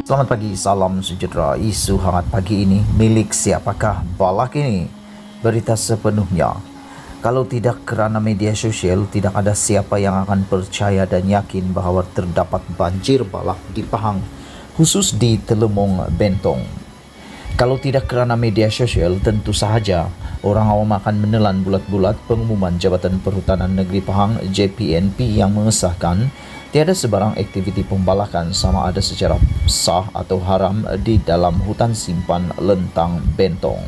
Selamat pagi, salam sejahtera. Isu hangat pagi ini, milik siapakah balak ini? Berita sepenuhnya. Kalau tidak kerana media sosial, tidak ada siapa yang akan percaya dan yakin bahawa terdapat banjir balak di Pahang, khusus di Telemong Bentong. Kalau tidak kerana media sosial, tentu sahaja orang awam akan menelan bulat-bulat pengumuman Jabatan Perhutanan Negeri Pahang JPNP yang mengesahkan tiada sebarang aktiviti pembalakan sama ada secara sah atau haram di dalam hutan simpan Lentang Bentong.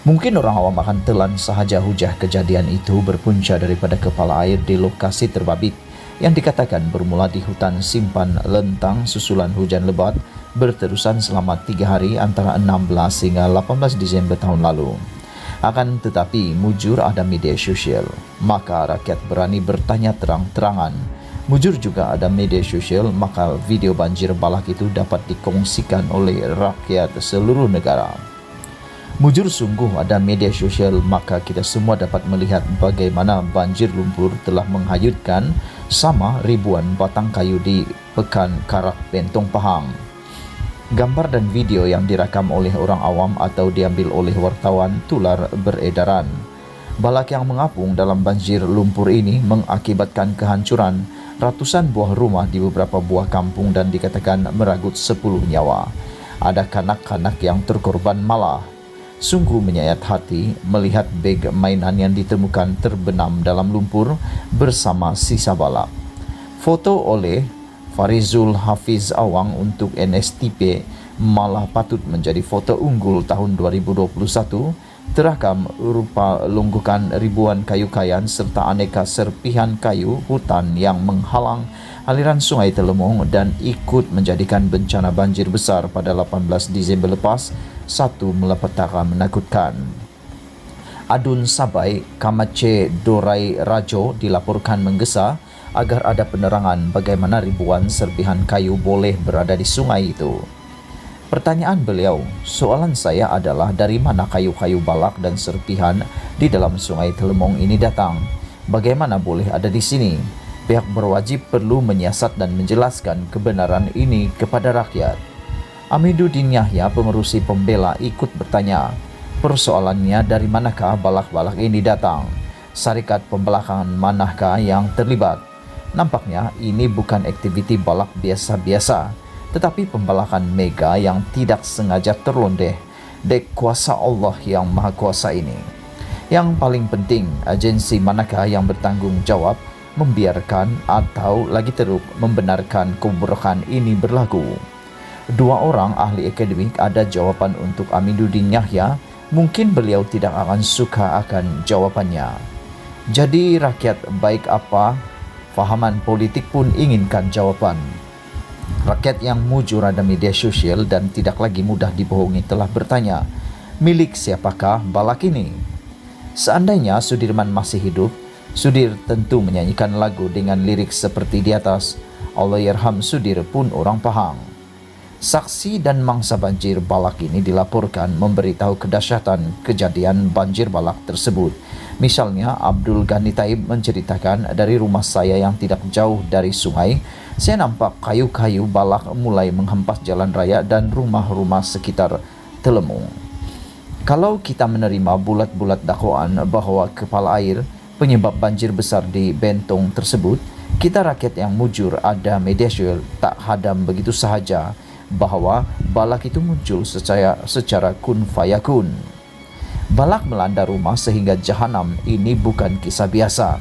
Mungkin orang awam akan telan sahaja hujah kejadian itu berpunca daripada kepala air di lokasi terbabit yang dikatakan bermula di hutan simpan Lentang susulan hujan lebat berterusan selama 3 hari antara 16 hingga 18 Disember tahun lalu. Akan tetapi, mujur ada media sosial, maka rakyat berani bertanya terang-terangan. Mujur juga ada media sosial, maka video banjir balak itu dapat dikongsikan oleh rakyat seluruh negara. Mujur sungguh ada media sosial, maka kita semua dapat melihat bagaimana banjir lumpur telah menghanyutkan sama ribuan batang kayu di Pekan Karak Bentong Pahang. Gambar dan video yang direkam oleh orang awam atau diambil oleh wartawan tular beredaran. Balak yang mengapung dalam banjir lumpur ini mengakibatkan kehancuran ratusan buah rumah di beberapa buah kampung dan dikatakan meragut 10 nyawa. Ada kanak-kanak yang terkorban malah. Sungguh menyayat hati melihat beg mainan yang ditemukan terbenam dalam lumpur bersama sisa balak. Foto oleh Farizul Hafiz Awang untuk NSTP malah patut menjadi foto unggul tahun 2021. Terakam rupa longgokan ribuan kayu kayan serta aneka serpihan kayu hutan yang menghalang aliran sungai Telemong dan ikut menjadikan bencana banjir besar pada 18 Disember lepas satu malapetaka menakutkan. Adun Sabai, Kamace Dorai Rajo dilaporkan menggesa agar ada penerangan bagaimana ribuan serpihan kayu boleh berada di sungai itu. Pertanyaan beliau, soalan saya adalah dari mana kayu-kayu balak dan serpihan di dalam sungai Telemong ini datang? Bagaimana boleh ada di sini? Pihak berwajib perlu menyiasat dan menjelaskan kebenaran ini kepada rakyat. Amiduddin Yahya, pengerusi pembela, ikut bertanya, persoalannya dari manakah balak-balak ini datang? Syarikat pembelakangan manakah yang terlibat? Nampaknya ini bukan aktiviti balak biasa-biasa, tetapi pembalakan mega yang tidak sengaja terlondeh dek kuasa Allah yang Maha Kuasa ini. Yang paling penting, agensi manakah yang bertanggung jawab membiarkan atau lagi teruk membenarkan keburukan ini berlaku? 2 orang ahli akademik ada jawaban untuk Amiduddin Yahya. Mungkin beliau tidak akan suka akan jawabannya. Jadi rakyat baik apa fahaman politik pun inginkan jawaban. Rakyat yang mujur ada media sosial dan tidak lagi mudah dibohongi telah bertanya, milik siapakah balak ini? Seandainya Sudirman masih hidup, Sudir tentu menyanyikan lagu dengan lirik seperti di atas. Allahyarham Sudir pun orang Pahang. Saksi dan mangsa banjir balak ini dilaporkan memberitahu kedahsyatan kejadian banjir balak tersebut. Misalnya, Abdul Ghani Taib menceritakan, dari rumah saya yang tidak jauh dari sungai, saya nampak kayu-kayu balak mulai menghempas jalan raya dan rumah-rumah sekitar Telemong. Kalau kita menerima bulat-bulat dakwaan bahawa kepala air penyebab banjir besar di Bentong tersebut, kita rakyat yang mujur ada media sosial tak hadam begitu sahaja bahawa balak itu muncul secara kun fayakun. Balak melanda rumah sehingga jahanam ini bukan kisah biasa,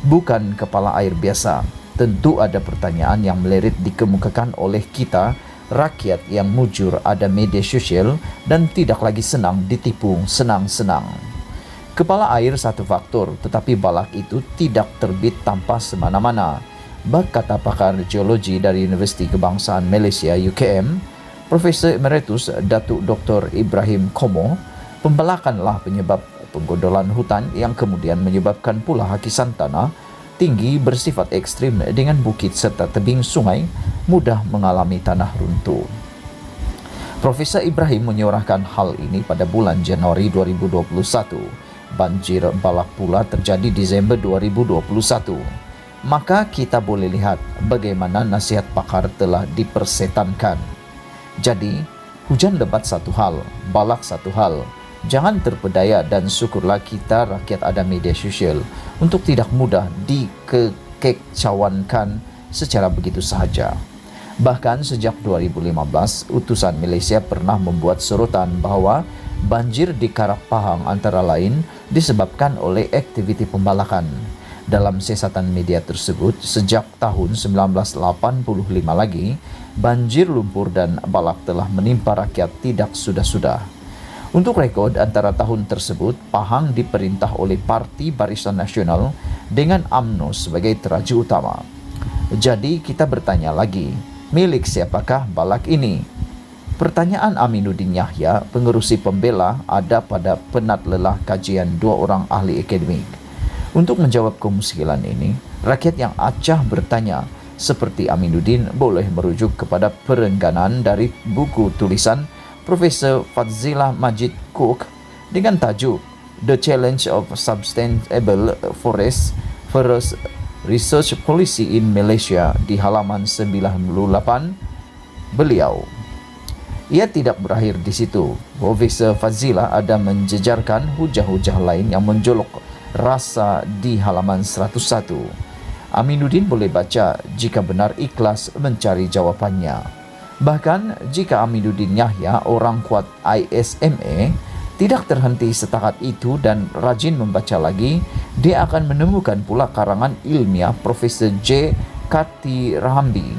bukan kepala air biasa. Tentu ada pertanyaan yang melirit dikemukakan oleh kita, rakyat yang mujur ada media sosial dan tidak lagi senang ditipu senang-senang. Kepala air satu faktor, tetapi balak itu tidak terbit tanpa semana-mana. Kata pakar geologi dari Universiti Kebangsaan Malaysia UKM, Profesor Emeritus Datuk Dr. Ibrahim Komo, pembalakanlah penyebab penggodolan hutan yang kemudian menyebabkan pula hakisan tanah tinggi bersifat ekstrim dengan bukit serta tebing sungai mudah mengalami tanah runtuh. Profesor Ibrahim menyuarakan hal ini pada bulan Januari 2021. Banjir balak pula terjadi Desember 2021. Maka kita boleh lihat bagaimana nasihat pakar telah dipersetankan. Jadi, hujan lebat satu hal, balak satu hal. Jangan terpedaya dan syukurlah kita rakyat ada media sosial untuk tidak mudah dikekecauankan secara begitu sahaja. Bahkan sejak 2015, utusan Malaysia pernah membuat sorotan bahwa banjir di Karak Pahang antara lain disebabkan oleh aktiviti pembalakan. Dalam siasatan media tersebut, sejak tahun 1985 lagi, banjir lumpur dan balak telah menimpa rakyat tidak sudah-sudah. Untuk rekod, antara tahun tersebut, Pahang diperintah oleh Parti Barisan Nasional dengan UMNO sebagai teraji utama. Jadi kita bertanya lagi, milik siapakah balak ini? Pertanyaan Aminuddin Yahya, pengerusi pembela, ada pada penat lelah kajian dua orang ahli akademik. Untuk menjawab kemuskilan ini, rakyat yang acah bertanya, seperti Aminuddin boleh merujuk kepada perengganan dari buku tulisan Profesor Fadzila Majid Cook dengan tajuk The Challenge of Sustainable Forest Research Policy in Malaysia di halaman 98. Ia tidak berakhir di situ. Profesor Fadzila ada menjejarkan hujah-hujah lain yang menjolok rasa di halaman 101. Aminuddin boleh baca jika benar ikhlas mencari jawapannya. Bahkan jika Aminuddin Yahya, orang kuat ISMA, tidak terhenti setakat itu dan rajin membaca lagi, dia akan menemukan pula karangan ilmiah Profesor J. Karti Rahambi,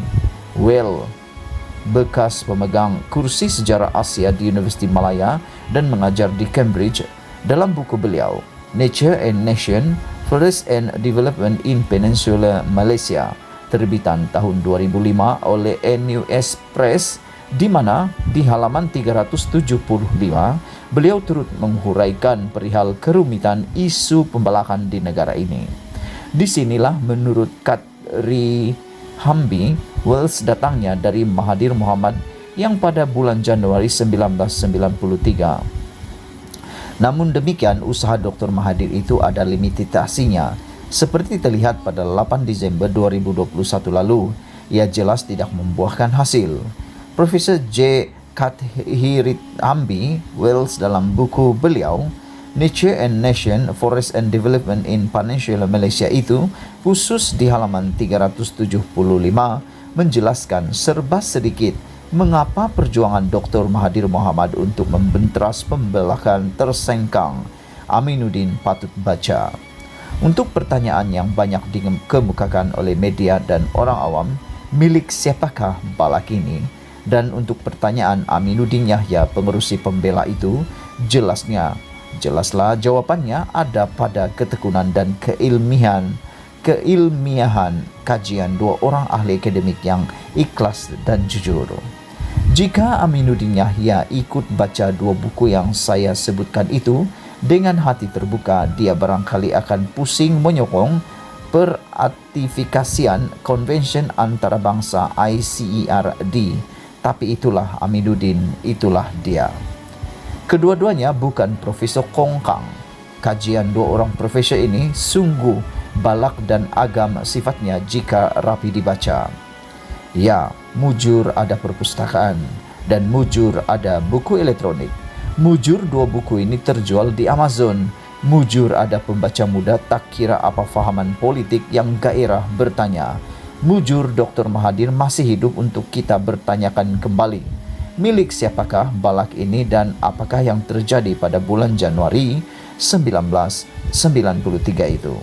bekas pemegang kursi sejarah Asia di Universiti Malaya dan mengajar di Cambridge. Dalam buku beliau, Nature and Nation, Forest and Development in Peninsular Malaysia, terbitan tahun 2005 oleh NUS Press, di mana di halaman 375 beliau turut menghuraikan perihal kerumitan isu pembalakan di negara ini. Disinilah menurut Karti Hambi, Wells datangnya dari Mahathir Mohamad yang pada bulan Januari 1993. Namun demikian, usaha Dr. Mahathir itu ada limitasinya. Seperti terlihat pada 8 Desember 2021 lalu, ia jelas tidak membuahkan hasil. Profesor J. Karti Hambi, Wells dalam buku beliau, Nature and Nation, Forest and Development in Peninsular Malaysia itu, khusus di halaman 375, menjelaskan serba sedikit mengapa perjuangan Dr. Mahathir Mohamad untuk membenteras pembelakan tersengkang. Aminuddin patut baca. Untuk pertanyaan yang banyak dikemukakan oleh media dan orang awam, milik siapakah balak ini? Dan untuk pertanyaan Aminuddin Yahya, pengerusi pembela itu, jelaslah jawapannya ada pada ketekunan dan keilmiahan kajian dua orang ahli akademik yang ikhlas dan jujur. Jika Aminuddin Yahya ikut baca dua buku yang saya sebutkan itu dengan hati terbuka, dia barangkali akan pusing menyokong peratifikasian Konvensyen Antarabangsa ICERD. Tapi itulah Aminuddin, itulah dia. Kedua-duanya bukan Profesor Kongkang. Kajian dua orang profesor ini sungguh balak dan agam sifatnya jika rapi dibaca. Ya, mujur ada perpustakaan dan mujur ada buku elektronik. Mujur dua buku ini terjual di Amazon. Mujur ada pembaca muda tak kira apa fahaman politik yang gairah bertanya. Mujur Dr. Mahathir masih hidup untuk kita bertanyakan kembali. Milik siapakah balak ini dan apakah yang terjadi pada bulan Januari 1993 itu?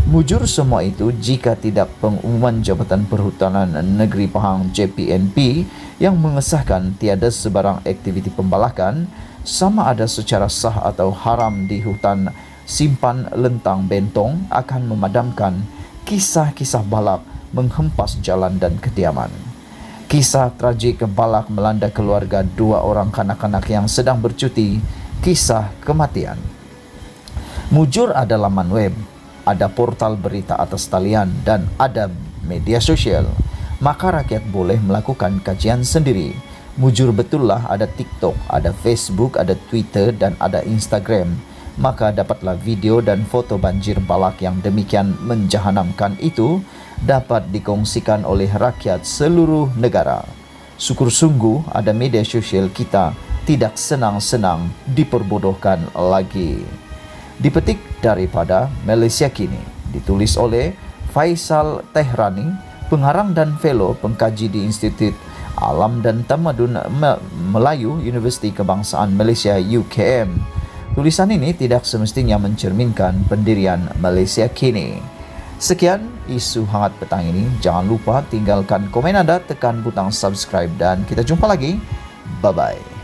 Mujur semua itu jika tidak pengumuman Jabatan Perhutanan Negeri Pahang JPNP yang mengesahkan tiada sebarang aktiviti pembalakan, sama ada secara sah atau haram di hutan simpan lentang Bentong, akan memadamkan kisah-kisah balak menghempas jalan dan kediaman. Kisah tragik balak melanda keluarga dua orang kanak-kanak yang sedang bercuti, kisah kematian. Mujur ada laman web, ada portal berita atas talian, dan ada media sosial. Maka rakyat boleh melakukan kajian sendiri. Mujur betullah ada TikTok, ada Facebook, ada Twitter, dan ada Instagram. Maka dapatlah video dan foto banjir balak yang demikian menjahanamkan itu dapat dikongsikan oleh rakyat seluruh negara. Syukur sungguh ada media sosial kita tidak senang-senang diperbodohkan lagi. Dipetik daripada Malaysia Kini, ditulis oleh Faisal Tehrani, pengarang dan fellow pengkaji di Institut Alam dan Tamadun Melayu Universiti Kebangsaan Malaysia UKM. Tulisan ini tidak semestinya mencerminkan pendirian Malaysia Kini. Sekian isu hangat petang ini. Jangan lupa tinggalkan komen anda, tekan butang subscribe dan kita jumpa lagi. Bye-bye.